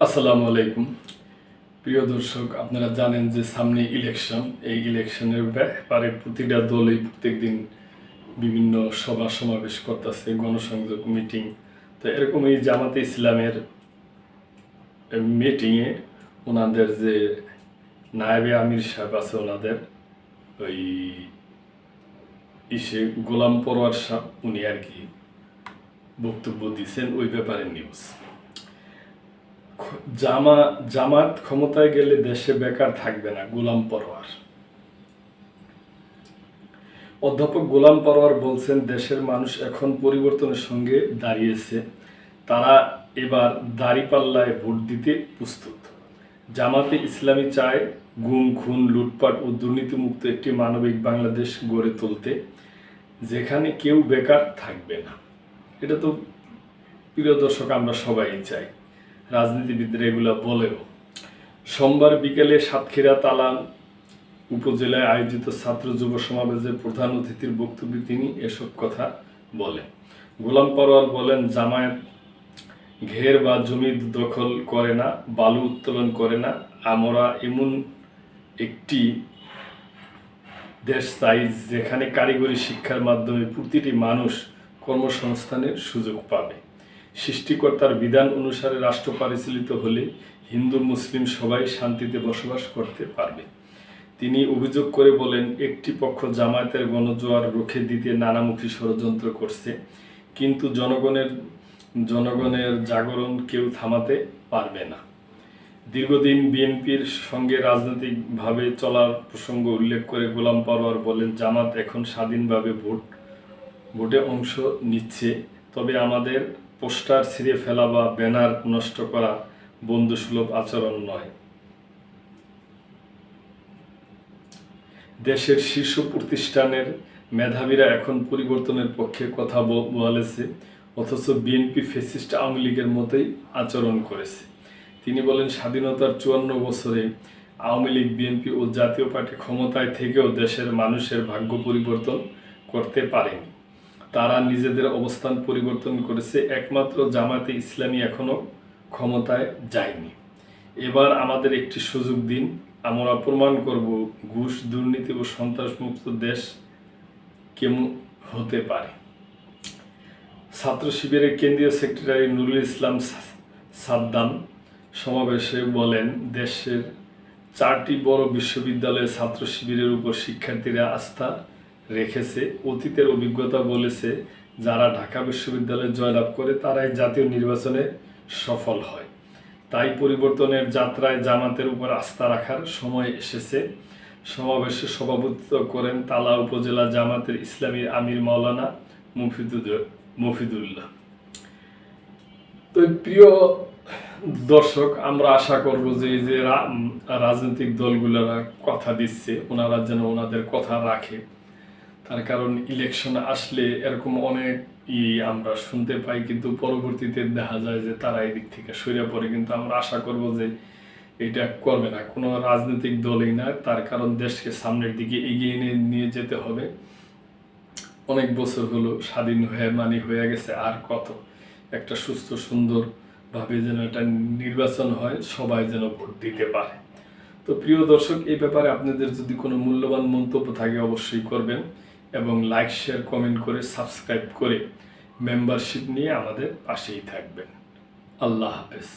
আসসালামু আলাইকুম। প্রিয় দর্শক, আপনারা জানেন যে সামনে ইলেকশন। এই ইলেকশনের ব্যাপারে প্রতিটা দলই প্রত্যেকদিন বিভিন্ন সভা সমাবেশ করতেছে, গণসংযোগ মিটিং। তো এরকম এই জামাতে ইসলামের মিটিংয়ে ওনাদের যে নায়েবে আমির সাহেব আছে, ওনাদের ওই গোলাম পরোয়ার সাহেব উনি আর কি বক্তব্য দিচ্ছেন ওই ব্যাপারে নিউজ। জামাত ক্ষমতায় গেলে দেশে বেকার থাকবে না, গোলাম পরোয়ার। অধ্যাপক গোলাম পরোয়ার বলছেন, দেশের মানুষ এখন পরিবর্তনের সঙ্গে দাঁড়িয়েছে। তারা এবার দাঁড়িপাল্লায় ভোট দিতে প্রস্তুত। জামাতে ইসলামী চায় গুম, খুন, লুটপাট ও দুর্নীতিমুক্ত একটি মানবিক বাংলাদেশ গড়ে তুলতে, যেখানে কেউ বেকার থাকবে না। এটা তো প্রিয় দর্শক আমরা সবাই চাই, রাজনীতিবিদরা এগুলো বলেও। সোমবার বিকেলে সাতক্ষীরা তালান উপজেলায় আয়োজিত ছাত্র যুব সমাবেশের প্রধান অতিথির বক্তব্যে তিনি এসব কথা বলেন। গোলাম পরোয়ার বলেন, জামায়াত ঘের বা জমি দখল করে না, বালু উত্তোলন করে না। আমরা এমন একটি দেশ চাই যেখানে কারিগরি শিক্ষার মাধ্যমে প্রতিটি মানুষ কর্মসংস্থানের সুযোগ পাবে। সৃষ্টিকর্তার বিধান অনুসারে রাষ্ট্র পরিচালিত হলে হিন্দু মুসলিম সবাই শান্তিতে বসবাস করতে পারবে। তিনি অভিযোগ করে বলেন, একটি পক্ষ জামায়াতের গণজোয়ার রুখে দিতে নানামুখী ষড়যন্ত্র করছে, কিন্তু জনগণের জাগরণ কেউ থামাতে পারবে না। দীর্ঘদিন বিএনপির সঙ্গে রাজনৈতিকভাবে চলার প্রসঙ্গ উল্লেখ করে গোলাম পরোয়ার বলেন, জামাত এখন স্বাধীনভাবে ভোটে অংশ নিচ্ছে, তবে আমাদের পোস্টার ছিঁড়ে ফেলা বা ব্যানার নষ্ট করা বন্ধুসুলভ আচরণ নয়। দেশের শীর্ষ প্রতিষ্ঠানের মেধাবীরা এখন পরিবর্তনের পক্ষে কথা বলেছে, অথচ বিএনপি ফ্যাসিস্ট আওয়ামী লীগের মতোই আচরণ করেছে। তিনি বলেন, স্বাধীনতার 54 বছরে আওয়ামী লীগ, বিএনপি ও জাতীয় পার্টি ক্ষমতায় থেকেও দেশের মানুষের ভাগ্য পরিবর্তন করতে পারেনি। তারা নিজেদের অবস্থান পরিবর্তন করেছে। একমাত্র জামাতে ইসলামী এখনও ক্ষমতায় যায়নি। এবার আমাদের একটি সুযোগ দিন, আমরা প্রমাণ করব ঘুষ, দুর্নীতি ও সন্ত্রাসমুক্ত দেশ কেমন হতে পারে। ছাত্র শিবিরের কেন্দ্রীয় সেক্রেটারি নুরুল ইসলাম সাদ্দাম সমাবেশে বলেন, দেশের 4টি বড় বিশ্ববিদ্যালয়ে ছাত্র শিবিরের উপর শিক্ষার্থীরা আস্থা রেখেছে। অতীতের অভিজ্ঞতা বলেছে, যারা ঢাকা বিশ্ববিদ্যালয়ে জয়লাভ করে তারাই জাতীয় নির্বাচনে সফল হয়। তাই পরিবর্তনের যাত্রায় জামাতের উপর আস্থা রাখার সময় এসেছে। সমাবেশে সভাপতিত্ব করেন তালা উপজেলা জামাতের ইসলামীর আমির মাওলানা মফিদুল্লাহ। তো প্রিয় দর্শক, আমরা আশা করব যে এই যে রাজনৈতিক দলগুলোরা কথা দিচ্ছে, ওনারা যেন ওনাদের কথা রাখে। তার কারণ ইলেকশন আসলে এরকম অনেক আমরা শুনতে পাই, কিন্তু পরবর্তীতে দেখা যায় যে তারা এই দিক থেকে সরে পড়ে। কিন্তু আমরা আশা করব যে এটা করবে না কোনো রাজনৈতিক দলই না। তার কারণ দেশকে সামনের দিকে এগিয়ে নিয়ে যেতে হবে। অনেক বছর হলো স্বাধীন হয়ে গেছে, আর কত একটা সুস্থ সুন্দরভাবে যেন এটা নির্বাচন হয়, সবাই যেন ভোট দিতে পারে। তো প্রিয় দর্শক, এই ব্যাপারে আপনাদের যদি কোনো মূল্যবান মন্তব্য থাকে অবশ্যই করবেন, এবং লাইক, শেয়ার, কমেন্ট করে সাবস্ক্রাইব করে মেম্বারশিপ নিয়ে আমাদের পাশেই থাকবেন। আল্লাহ হাফেজ।